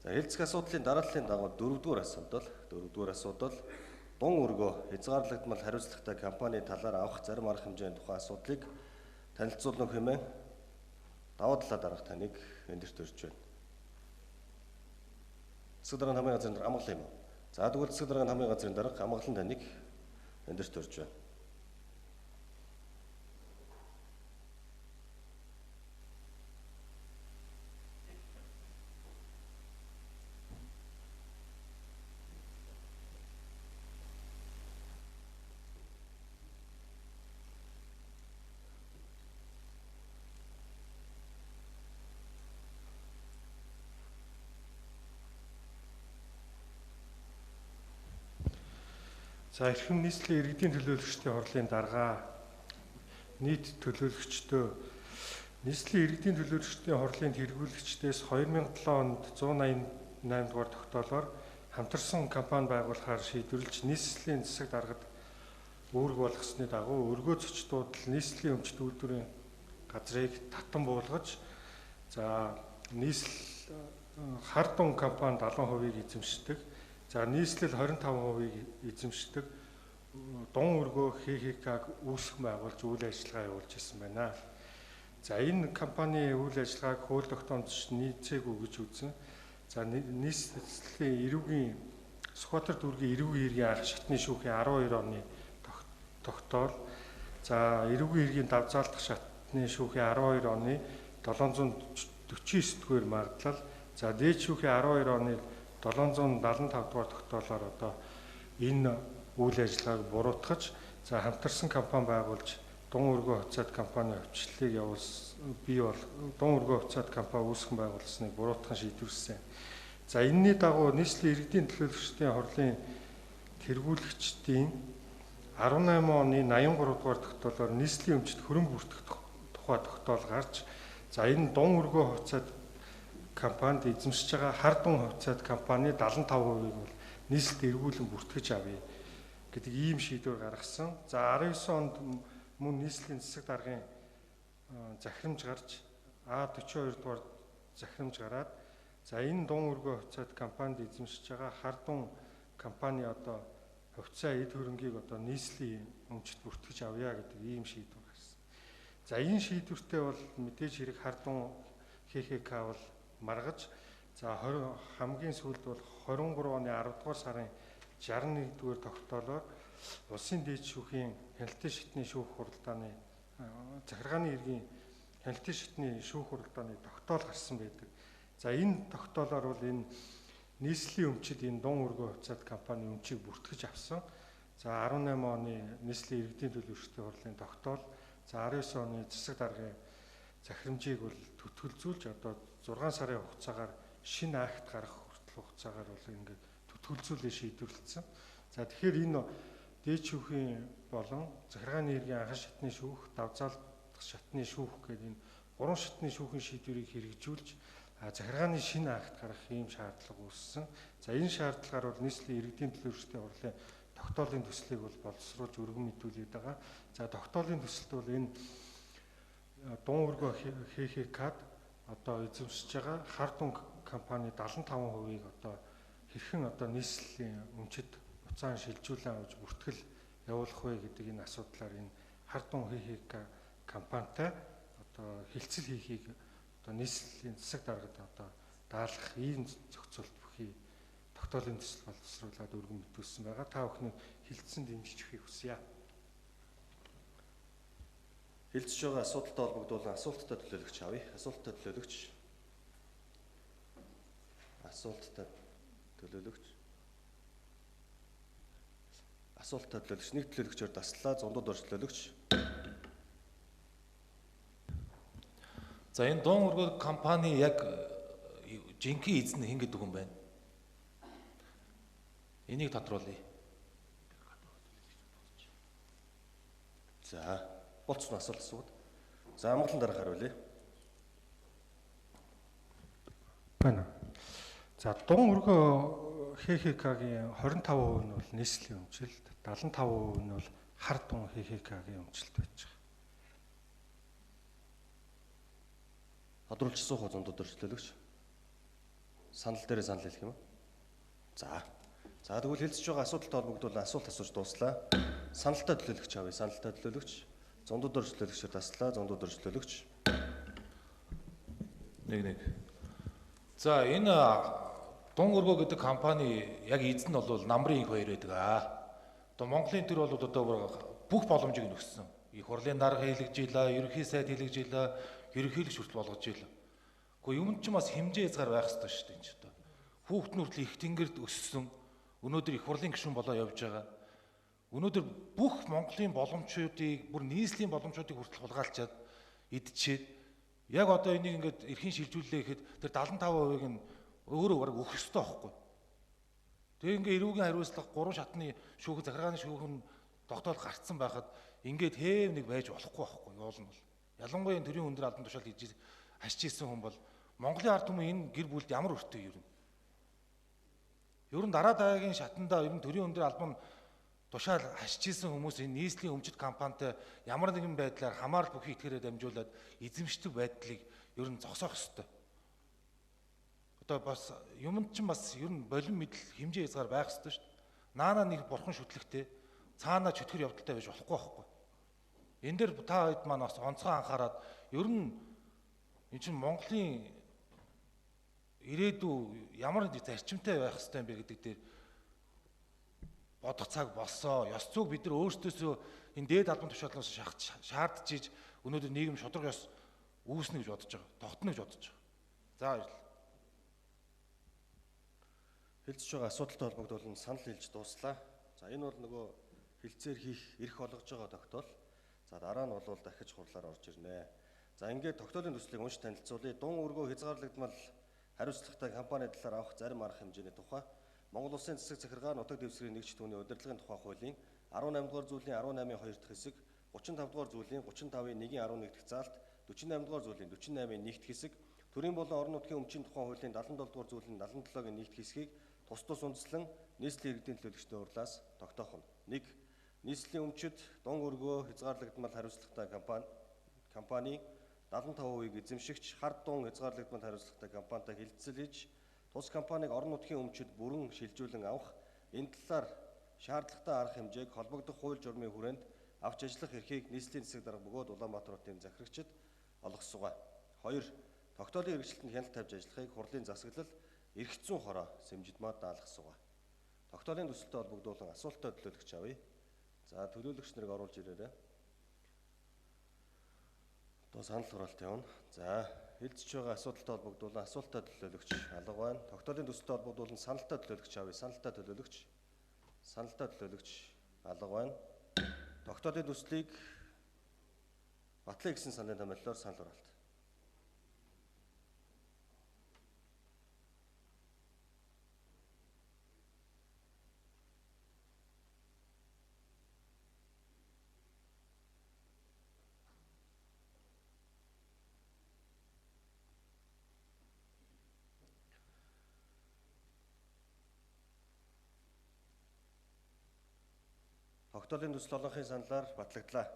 За хэлцэх асуудлын дарааллын дагуу дөрөвдүгээр асуудал дун өргөө хязгаарлагдмал хариуцлагатай компани талаар авах зарим арга хэмжээний тухай асуудлыг танилцуулна хэмээн даваа талаа дараах таныг эндэрт урьж байна. Засаг дарганы хамгийн газрын дарга амгалан юм уу? За тэгвэл засаг дарганы хамгийн газрын дарга амгалан таныг эндэрт урьж байна. За эрхэм нийслэлийн иргэдийн төлөөлөгчдийн хурлын дарга нийт төлөөлөгчдөө нийслэлийн иргэдийн төлөөлөгчдийн хурлын тэргүүлэгчдээс 2007 онд 188 дугаар тогтоолоор хамтарсан компани байгуулахаар шийдвэрлэж нийслэлийн засаг даргад үүрэг болгосны дагуу өргөө зочдууд нийслэлийн өмчт үйлдвэрийн газрыг татан буулгаж хардун компани 70%-ийг эзэмшдэг. За нийслэл 25%-ийг эзэмшдэг дун өргөө ХХК үүсгэн байгуулж үйл ажиллагаа явуулж ирсэн байна. За энэ компани үйл ажиллагааг хууль тогтоомжч нийцээгүй гэж үзнэ. За нийслэлийн эрүүгийн Сүхбаатар дүүргийн эрүүгийн иргэн анх шатны шүүхийн 12 оны тогтоол. За эрүүгийн иргэн давзаалдах шатны шүүхийн 12 оны 749 дугаар магадлал. За дээд шүүхийн 12 оны 775 дугаар тогтоолоор одоо энэ үйл ажиллагааг буруутгаж хамтарсан компани байгуулж дун өргөө хувьцаат компани хувьчлалыг дун өргөө хувьцаат компани үүсгэн байгуулсныг буруутган шийдвэрлсэн. За энэний дагуу нийслэлийн иргэдийн төлөөлөгчдийн хурлын тэргүүлэгчдийн 18 оны 83 дугаар тогтоолоор нийслэлийн өмчт хөрөнгө бүртгэх тухай тогтоол гарч энэ дун өргөө хувьцаат компанид эзэмшиж байгаа хардун хувьцаат компани 75%-ийг бол нийслэлд эргүүлэн бүртгэж авъя гэдэг ийм шийдвэр гаргасан. За 19 онд мөн нийслэлийн засаг даргын захирамж гарч А42 дугаар захирамж гараад энэ дун өргөө хувьцаат компанид эзэмшиж байгаа хардун компани одоо хувьцаа эд хөрөнгийг одоо нийслэлийн өмчт бүртгэж авъя гэдэг ийм шийдвэр гарсан. За энэ шийдвэртээ бол мэдээж хэрэг хардун ХХК бол маргаж хамгийн сүүлд бол 23 оны 10 дугаар сарын 61 дугаар тогтоолоор улсын дээд шүүхийн хяналтын шатны шүүх хуралдааны захиргааны иргэн хяналтын шатны шүүх хуралдааны тогтоол гарсан байдаг. За энэ тогтоолоор бол энэ нийслэлийн өмчид энэ дун өргөө хувьцаат компани өмчийг бүртгэж авсан. За 18 оны нийслэлийн иргэдийн төлөөлөгчдийн хурлын тогтоол, 19 оны засаг даргын захирамжийг бол төтгөлзүүлж одоо 6 сарын хугацаагаар шинэ акт гаргах хүртэл хугацаагаар бол ингээд төтгөлзүүлээ шийдвэрлэсэн. За тэгэхээр энэ дээд шүүхийн болон захиргааны иргэн анхан шатны шүүх, давзаалдах шатны шүүх гэдэг энэ 3 шатны шүүхийн шийдвэрийг хэрэгжүүлж захиргааны шинэ акт гаргах ийм шаардлага үүссэн. За энэ шаардлагаар бол нийслэлийн иргэдийн төлөөлөгчдийн хурлын тогтоолын төслийг бол боловсруулж өргөн мэдүүлээд байгаа. За тогтоолын төсөлд бол энэ дун өргөө ХХК-д одоо эзэмшиж байгаа хардун компани 75%-ийг одоо хэрхэн одоо нийслэлийн өмчит буцаан шилжүүлэн авч бүртгэл явуулах вэ гэдэг энэ асуудлаар энэ хардун ХХК компанитай одоо хилцэл хийхийг одоо нийслэлийн засаг даргад одоо даалгах ийм зохицуулт бүхий тогтоолын төсөл боловсруулад өргөн мэдүүлсэн байгаа. Та бүхний хилцэн дэмжиж өгөхийг хүсье. Хилцэж байгаа асуудалтай холбогдуулан асуулттай төлөөлөгч авъя. Асуулттай төлөөлөгч нэг төлөөлөгчөөр таслаа, зундууд орж төлөөлөгч. За энэ дун өргөө компани яг жинхэнэ эзэн хэн гэдэг хүн байна? Энийг тодруулъя. За болцсон асуулт асууд. За амгалан дарга хариулъя. Байна. За дун өргөө ХХК-гийн 25% нь бол нийслэлийн өмчлөлт, 75% нь бол хард дун ХХК-гийн өмчлөлт байж байгаа. Тодруулж асуух зундууд орж төлөөлөгч. Санал дээрээ санал хэлэх юм уу? За. За тэгвэл хэлцэж байгаа асуудалтай холбогдуулан асуулт асууж дууслаа. Саналтай төлөөлөгч авъя. Саналтай төлөөлөгч. Зундууд өршлөлөгчөөр таслаа. Зундууд өршлөлөгч. Нэг. За энэ Дун өргөө гэдэг компани яг эзэн нь бол намрын их хоёр байдаг аа. Одоо Монголын төр бол одоо бүх боломжийг нөхсөн. Их хурлын дарга хийлгэжээлээ, ерөнхий сайд хийлгэжээлээ, ерөнхийлөгч хүртэл болгож ийлээ. Гэхдээ юмд ч бас хэмжээ хязгаар байх хэрэгтэй шүү дээ энэ ч одоо. Хүүхэд нь хүртэл их тэнгэрд өссөн. Өнөөдөр их хурлын гишүүн болоо явж байгаа. Өнөөдөр бүх Монголын боломжуудыг, бүр нийслэлийн боломжуудыг хүртэл хулгайлчаад идчихэд яг одоо энийг ингээд эрхийн шилжүүлээ гэхэд тэр 75%-ыг нь өөрөө бараг өгөх ёстой байхгүй. Тэгээ ингээ эрүүгийн хариуцлага 3 шатны шүүх захиргааны шүүхэн тогтоол гарцсан байхад ингээд хэв нэг байж болохгүй байхгүй юул нь бол. Ялангуяа энэ төрийн өндөр албан тушаал хийж хашиж ирсэн хүн бол Монголын ард түмэн энэ гэр бүлд ямар өртөө юм. Ер нь дараа дараагийн шатанда ер нь төрийн өндөр албан тушаал хашиж ирсэн хүмүүс энэ нийслэлийн өмчит компанитай ямар нэгэн байдлаар хамаарал бүхий итгэрээр дамжуулаад эзэмшдэг байдлыг ер нь зогсоох ёстой. Одоо бас юмд ч бас ер нь болин мэдл хэмжээ хязгаар байх ёстой шүү дээ. Наана нэг бурхан шүтлэгтэй цаанаа чөтгөр явдалтай байж болохгүй байхгүй. Энэ дээр та хэд маань бас онцгой анхаарад ер нь энэ чинь Монголын ирээдүй ямар нэг зарчимтай байх ёстой юм бэ гэдэг дээр бодох цаг болсоо. Ёс зүйг бид нар өөрсдөөсөө энэ дээд албан тушаалаас шаардж иж өнөөдөр нийгэм шудраг ёс үүснэ гэж бодож байгаа. Тогтно гэж бодож байгаа. За баярлалаа. Хэлцэж байгаа асуудалтай холбогдуулан санал хэлж дууслаа. За энэ бол нөгөө хэлцээр хийх эрх олгож байгаа тогтоол. За дараа нь бол дахиж хурлаар орж ирнэ. За ингээд тогтоолын төслийг унш танилцуулъя. Дун өргөө хязгаарлагдмал хариуцлагатай компани талаар авах зарим арга хэмжээний тухай Монгол Улсын засаг захиргаа нутаг дэвсгэрийн нэгж түүний удирдлагын тухай хуулийн 18 дугаар зүйлийн 18-ийн 2 дахь хэсэг, 35 дугаар зүйлийн 35-ийн 1-11 дахь заалт, 48 дугаар зүйлийн 48-ийн 1 дахь хэсэг, төрийн болон орон нутгийн өмчийн тухай хуулийн 77 дугаар зүйлийн 77-гийн 1 дахь хэсгийг тус тус үндэслэн нийслэлийн иргэдийн төлөөлөгчдийн хурлаас тогтоох нь. 1. Нийслэлийн өмчит Дун өргөө хязгаарлагдмал хариуцлагатай компани 75%-ийг эзэмшигч Хард Дун хязгаарлагдмал хариуцлагатай компанитай хэлэлцэл хийж тус компаниг орон нутгийн өмчит бүрэн шилжүүлэн авах энэ талаар шаардлагатай арга хэмжээг холбогдох хууль журмын хүрээнд авч ажиллах эрхийг нийслэлийн засаг дарга бөгөөд Улаанбаатар хотын захирагчид олгосгоо. 2. Тогтоолын хэрэгжилтэнд хяналт тавьж ажиллахыг хурлын засаглал эрх зүйн хороо Сэмжидмаад даалгасгоо. Тогтоолын төсөлтэй холбогдуулан асуулттай төлөөлөгч авъя. За төлөөлөгч нарыг оруулж ирээрэй. Одоо санал хураалт явна. За хэлцэж байгаа асуудалтай холбогдуулан асуулттай төлөөлөгч алга байна. Тогтоолын төсөлтэй холбогдуулан саналтай төлөөлөгч авъя. Саналтай төлөөлөгч. Саналтай төлөөлөгч алга байна. Тогтоолын төслийг батлая гэсэн саналын томьёолоор санал хураалт. Тогтоолын төсөл олонхын саналаар батлагдлаа.